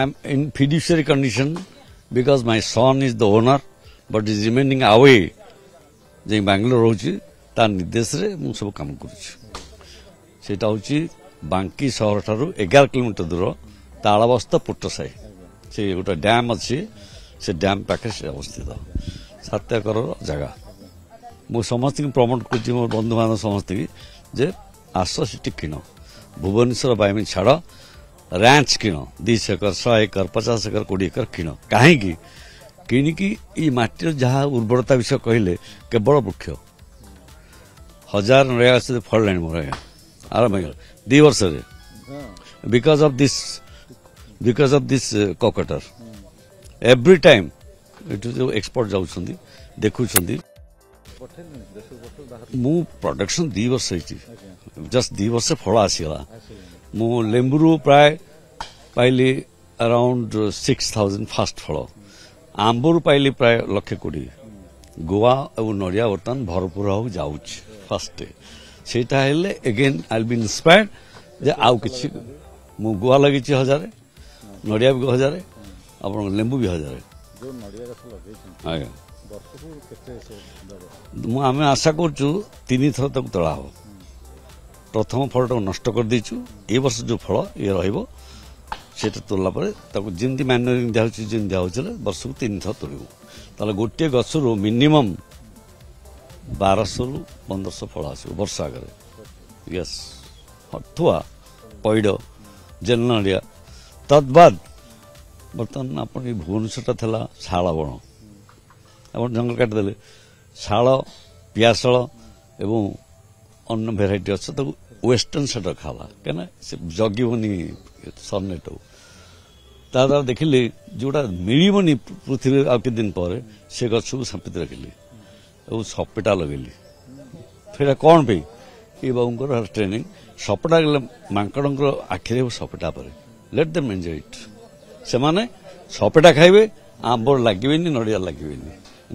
am in fiduciary condition because my son is the owner, but is remaining away. जे बांग्लोर रोची तार निर्देश रे मु सब काम करूची सेटा होची बांकी शहर ठारू 11 किलोमीटर दूर तालाबस्ता पुट्टसाई से गोटे डैम अच्छी से डैम पाखे से अवस्थित 7 एकर जगह मु समस्त प्रमोट कर बंधु बांधव समस्त जे आस सीटी किण भुवनेश्वर बायमी छाड़ रैंच किण 200 एकर 100 एकर 50 एकर 20 एकर किण कहीं किणिकी माटी जहाँ उर्वरता विषय कहले केवल वृक्ष 1000 नड़िया गछ फल मोर आरंभ हो 2 वर्ष बिकॉज ऑफ दिस कोकटर एवरी टाइम जो एक्सपोर्ट जाऊँ देखुं मु प्रोडक्शन 2 वर्ष जस्ट 2 वर्ष फल आसीगला मु लेंबुरु प्राय पाइली अराउंड 6000 फास्ट फल आंबरू पाइली प्राय 1,20,000 गोवा और नड़िया बर्तमान भरपूर हो जाऊँच फास्ट सेटा हेले अगेन आई बी इंस्पायर्ड जे आउ किछि मु गोवा लगी 1000 नड़िया भी 1000 आप लेंबू भी 1000 आम आशा करूँ 3 थर तक तोड़ा हो प्रथम फल नष्ट कर देचु ए वर्ष जो फल ये रहिबो सेटा तोड़ला जमी मैनुअरिंग दिखाई वर्ष को 3 थर तोड़ू ताले गोटे गछरू मिनिमम 1200 रु 1500 फल आसो वर्ष आगे यस थुआ पैड जेल नड़िया तद्बाद बर्तमान आप भुवनेश्वर था शाल बण आप जंगल काटिदे शाल पियाशल एवं अन्न भेराइटी अच्छे तो वेस्टर्न सेट खाला क्या जगनी सननेट ताद्वारा देखिली जोटा मिलनी पृथ्वी आ दिन पर से गछ को सांपित रखिली और सपेटा लगेली फिर कौन पे ये बाबू ट्रेनिंग सपेटा गले मांकड़ आखिरे सपेटा पर लेट देम एंजॉय इट से माने सपेटा खाइबे आंबर लगे नड़िया लगे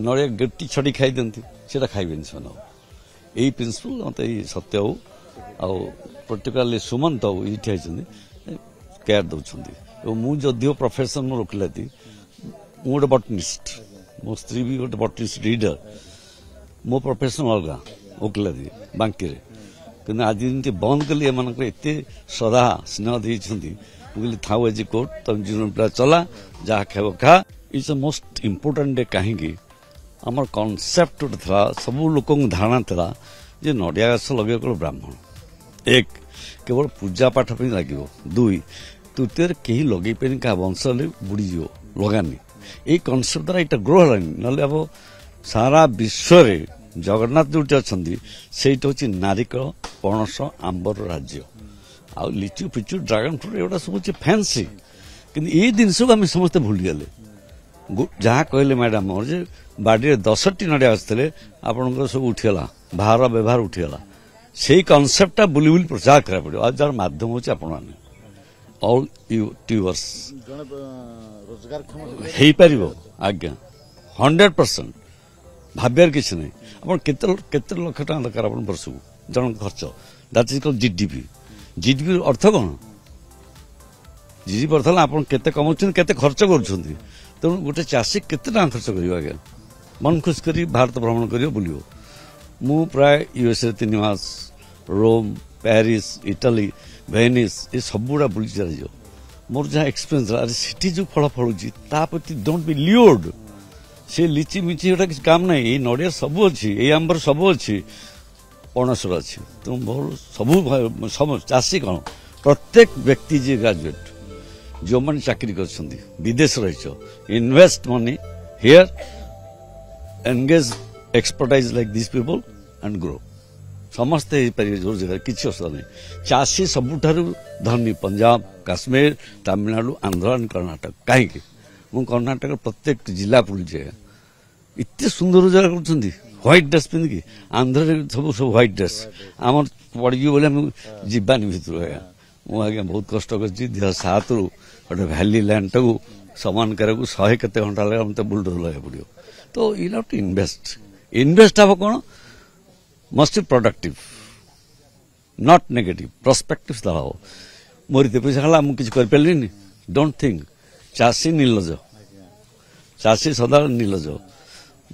नड़िया गट्टी छड़ी खाई दिखती से खाइबे से यही प्रिंसिपल मत सत्य हो पर्टिकुलरली सुमंत ये केयर दौरान मुझे प्रोफेशन में रोकला थी गोटे बटनिस्ट मो स्त्री भी गोटे बटनिस्ट रीडर मो प्रोफेशन अलग वकिला थी बांकी कि आज जमी बंद कली एम एत श्रद्धा स्नेह देती कहली थाउ एज कोर्ट तुम जीवन पिला चला जहाँ खाव खा is the most important day कहीं आम कनसेप्ट गोटे था सब लोक धारणा था जे नड़िया गछ लगे केवल ब्राह्मण एक केवल पूजा पाठ लगे 2 तृतीय कहीं लगे पानी क्या वंश बुड़ीज लगानी यही कनसेप्ट द्वारा यहाँ ग्रो है ना अब सारा विश्व जगन्नाथ जो अच्छा से हूँ नारिकल पणस आंबर राज्य आ लिचु पिचु ड्रागन फ्रूट एगुटा सब फैंसी कि ये जिनस को आम समस्ते भूलीगले जहाँ कहले मैडम मोर जे बाड़ी 10टी नड़िया गछ थे आपंकर सब उठीगला बाहर व्यवहार उठीगला से कनसेप्टा बुली बुली प्रचार करा पड़ो आज जार माध्यम होचे आपण माने ऑल ट्यूबर्स हो पारिबो आज्ञा 100% भाब्यार किसी नहीं आप केते लक्ष टका दरकार आप वर्ष को जन खर्च दैट इज कॉल्ड जीडीपी अर्थ कौन जीडीपी अर्थ आप केते कमाउछन केते खर्च करूछन तेणु गोटे चाषी केते टका खर्च करियो आज्ञा मन खुश करी भारत भ्रमण करियो बुलियो मु प्राय यूएसए 3 मास रोम पेरिस इटाली वेनिस ये सब गुड़ा बुली चली मोर जहाँ एक्सपीरियंस अरे सिटी जो फल फलुची प्रति डोंट बी लियोर्ड से लिची मिची गोटा किसी काम ना ये नड़िया सब अच्छी ये आंबर सब अच्छी पणसर अच्छी तेणु मोर सब सब चाषी कौन प्रत्येक व्यक्ति जी ग्रेजुएट जो मैंने चाकरी कर विदेश रही invest money here engage expertise like this people and grow समस्ते जोर जगह किसी असुविधा नहीं चाषी सबुठारु धनी पंजाब काश्मीर तमिलनाडु आंध्र एंड कर्णाटक कहीं मु कर्णाटक प्रत्येक जिला बुलूचे एत सुंदर जगह कर व्हाइट ड्रेस पिंधिकी आंध्र सब सब व्हाइट ड्रेस आम पड़े बोले जीवानी भर मुझे बहुत कष्ट कर गोटे भैली लैंड टाक समान करा 100 केते घंटा लगे मत बुलडोर लगे पड़ो तो यू हैव टू इन्वेस्ट हम कौन must be productive not negative prospective दलाओ मोर पैसा खाला मुझे किसी कर पारे डोंट थिंक ଚାଷୀ ନିର୍ଲଜ, ଚାଷୀ ସଦାବେଳେ ନିର୍ଲଜ।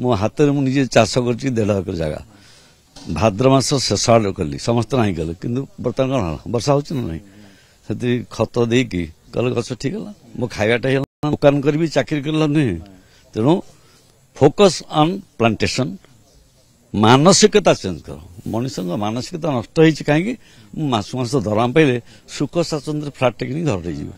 ମୋ ହାତରେ ମୁଁ ନିଜେ ଚାଷ କରିଛି 1.5 ଏକର ଜାଗା। ଭାଦ୍ର ମାସ ଶେଷ ଆଡେ କଲି, ସମସ୍ତେ ନାହିଁ କଲେ, କିନ୍ତୁ ବର୍ତ୍ତମାନ କଣ ହେଲା, ବର୍ଷା ହଉଛି ନା ନାହିଁ, ସେଠି ଖତ ଦେଇକି କଲେ ଗଛ ଠିକ ହେଲା। ମୋ ଖାଇବାଟା ହେଇଗଲା, ଦୋକାନ କରିବି ଚାକିରି କଲା ନୁହେଁ। ତେଣୁ ଫୋକସ୍ ଅନ୍ ପ୍ଲାଣ୍ଟେସନ, ମାନସିକତା ଚେଞ୍ଜ କର। ମଣିଷଙ୍କ ମାନସିକତା ନଷ୍ଟ ହେଇଛି କାହିଁକି, ମୁଁ ମାସ ଦରମା ପାଇଲେ ସୁଖ ସ୍ୱାଚ୍ଛନ୍ଦ୍ୟରେ ଫ୍ଲାଟ୍ ଟେକିନି ଘର ହେଇଯିବ,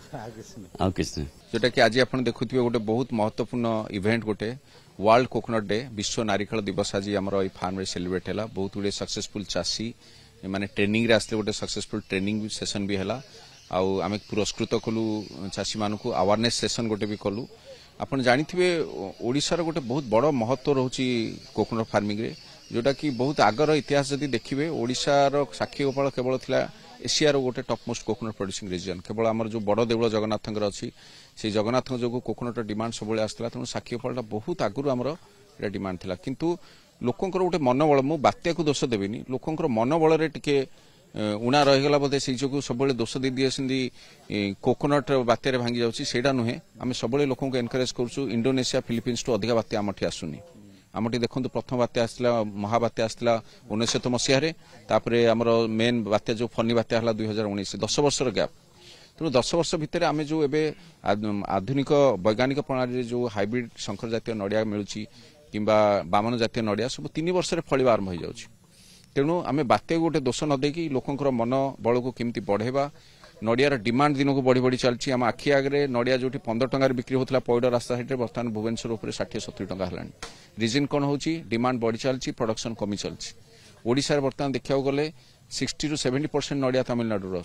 ଆଉ କିଛି ନାହିଁ। जोटा कि आज आप देखुए गोटे बहुत महत्वपूर्ण इवेंट गोटे वर्ल्ड कोकोनट डे, विश्व नारिकेल दिवस आज आम फार्म रे सेलिब्रेट है। बहुत गुड़े सक्सेसफुल चाषी माने ट्रेनिंग रे आसते गोटे सक्सेसफुल ट्रेनिंग सेशन भी है। आम पुरस्कृत कलु चाषी मान को अवेयरनेस सेशन गोटे भी कलु। आपन जानिथिबे ओडिशार गोटे बहुत बड़ महत्व रोची कोकोनट फार्मिंग रे, जोटा कि बहुत आगर इतिहास जदि देखिए ओडिशार साक्षी गोपाल केवल थिला एशियार गोटे top most coconut producing region. केवल आमर जो बड़ देवल जगन्नाथ अच्छी से जगन्नाथ जो कोकोनट डिमांड सब आसला, तेणु साक्षी गोपाल बहुत आगुरी आमर डिमांड थिला। किंतु लोकंकर गोटे मनोबल, मु बात्या को दोष देविनी, लोकंकर मनोबल रे टिके उणा रहीगला बोधे से जो सब दोष दे दिए कोकोनट बात्या भांगी जाऊँगी, सेटा नुहे। आम सब लोक एनकरेज करूँ इंडोनेशिया फिलिपिन्स टू अधिक बात्या आमठी आसुनी। आमठी देखो प्रथम बात्या आसला, महाबात्या आसला 1900 मसीह, आमर मेन बात्या जो फनी बात्या है 2019, 10 वर्षर गैप। तेणु 10 वर्ष भितर आम जो एवं आधुनिक वैज्ञानिक प्रणाली जो हाइब्रिड शंकर जातीय नड़िया मिलूँ कि बामन जातीय नड़िया सब 3 वर्ष फलिबा आरंभ हो जाऊँगी। तेणु आम बात्या गोटे दोष न देकी लोकंर मन बल को केमती बढ़ेबा। नड़ियार डिमांड दिन को बढ़ी बढ़ी चलती। आम आखि आगे नड़िया जो 15 टंकार बिक्री होता पैड रास्ता साइड बर्तमान भुवनेश्वर उपर 60-70 टंका है। रिजन कौन हो, डिमांड बढ़ी चलती, प्रोडक्शन कमी चलती। ओडिशा बर्तमान देखा गले 60 to 70% नड़िया तमिलनाडु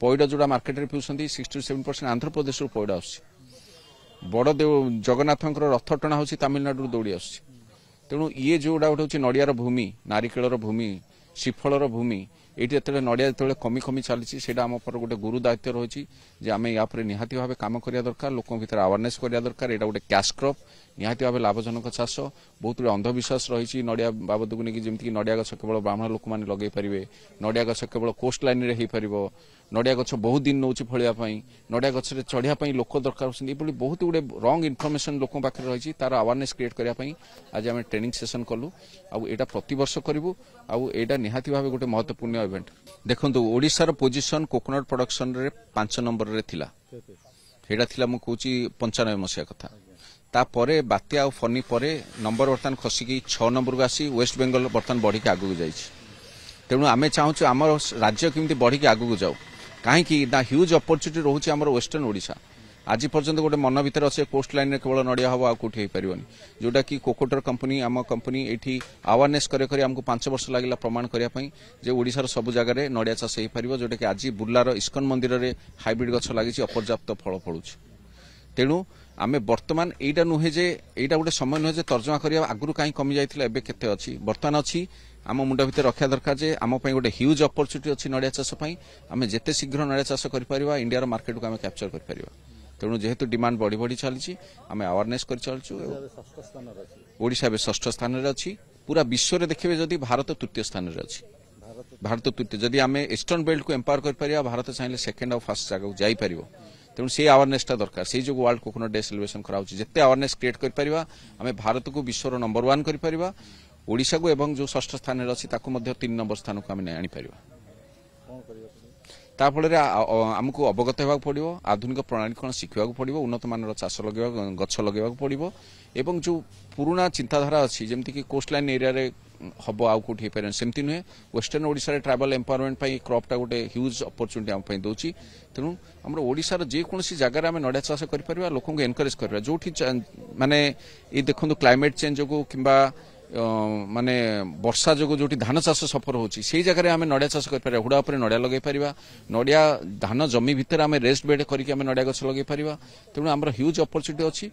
पैड जोड़ा मार्केट में पिउछन, 60 to 70% आंध्र प्रदेश पैड आस। बड़ जगन्नाथ रथ टणा हो तमिलनाडु दौड़ी आस। तेणु ये जोड़ा गोटे नड़ियार भूमि, नारिकेलर भूमि, श्रीफलर भूमि, ये जो नड़िया जो कमी कमी चली आम पर गोटे गुरु दायित्व रही है। आम या निहाती भाव काम करा दरकार, लोक भर अवेयरनेस करा दरकार। यहाँ गोटे कैश क्रॉप, निहाती भाव लाभजनक चाष। बहुत गुड़े अंधविश्वास रही नड़िया बाबद को लेकिन जमीक नड़िया गछ केवल ब्राह्मण लोक मैंने लगे पारे, नड़िया गछ केवल कोस्ट लाइन में हो पार, नड़िया गछ बहुत दिन नौ फलियापाई, नड़िया गछरे चढ़ियापाई लोक दरकार होती। ये बहुत गुड़े रंग इनफर्मेशन लोक पाखे रही, तार अवेयरनेस क्रिएट करने आज आम ट्रेनिंग सेशन कलु। आईटा प्रतिवर्ष करूँ, आईटा निहाती भाव गोटे महत्वपूर्ण इवेंट। देखो ओडिशार पोजिशन कोकोनट प्रोडक्शन रे 5 नंबर रे थिला, हेडा थिला मु कहूची 95 मसीहा कथा। तापरे बात्या और फनी परे नंबर बर्तमान खसिकी 6 नंबर को आसी वेस्ट बेंगल बर्तमान बढ़ी के आगू जाइए। तेणु आम चाहूँ आम राज्य केमती बढ़ी के आगू जाऊ, कहीं ना ह्यूज अपॉर्चुनिटी रोचे आम वेस्टर्न ओडिशा। आज पर्यंत गोटे मन भर अच्छे कोस्ट लाइन में केवल नड़िया हम आउ कौटी हो पारनि, जोटा कि कोकोटर कंपनी आम कंपनी ये अवेयरनेस आमको 5 वर्ष लगे प्रमाण करने ओडिशार सब जगह नड़िया चाष हो पार, जोटा कि आज बुर्लार इस्कन मंदिर में हाइब्रिड गछ लगी अपर्याप्त फल फलुँ। तेणु आम बर्तमान यहाँ नुहे जे यहाँ गोटे समय नुहे तर्जमा करवा आगुरी कहीं कमी जाइए एवं केते अच्छी बर्तमान अच्छी आम मुंड भर रखा दरकार जे आम गोटे ह्यूज अपॉर्चुनिटी अच्छी नड़िया चाष आम जिते शीघ्र नड़िया चाष कर इंडिया मार्केट को आम कैप्चर कर। तेणु जेहेतु डिमांड बढ़ी बढ़ी चली आम अवेयरनेस कर चलु। ओडिशा ए 6ठ स्थान में अच्छी, पूरा विश्व में देखिए जदि भारत 3य स्थान में अच्छी। भारत 3य, जदि आम ईस्टर्न बेल्ट को एम्पावर कर भारत चाहिए सेकेंड और फर्स्ट जगह को जापर। तेणु से अवेयरनेसटा दरकार, से जो वर्ल्ड कोकोनट डे सेलिब्रेशन कराऊँ जिते अवेयरनेस क्रिएट कर आम भारत को विश्वर नंबर 1 कर ओडिशा को एवं जो 6ठ स्थान में अच्छी 3 नंबर स्थान को आम आनीपर। ताफल आमको अवगत होगा पड़ो, आधुनिक प्रणाली कौन शिखा पड़ो, उन्नत मान चाष लगे गछ लगे पड़ो, एवं जो पुराना चिंताधारा अच्छी जमीक कि कोस्ट लाइन एरिया रे हम आउ कौटी पारे सेमती नुहे। वेस्टर्न ओडिशा ट्राइबल एम्पावरमेंट क्रॉपटा गोटे ह्यूज अपॉर्चुनिटी आम दूसरी। तेणु आम ओडिशार जेकोसी जगह आम नड़िया चाष कर लोक एनकरेज कर जो माने ये देखो क्लाइमेट चेंज जो कि माने वर्षा जो जो धान चाष सफर होची से जगह आम नड़िया चाष कर हुड़ा पर नड़िया लगे पारिबा, नड़िया धान जमी भितर आम रेस्ट बेड करके नड़िया गछ लगे पारिबा। तेणु आमर ह्यूज अपॉर्चुनिटी अच्छी।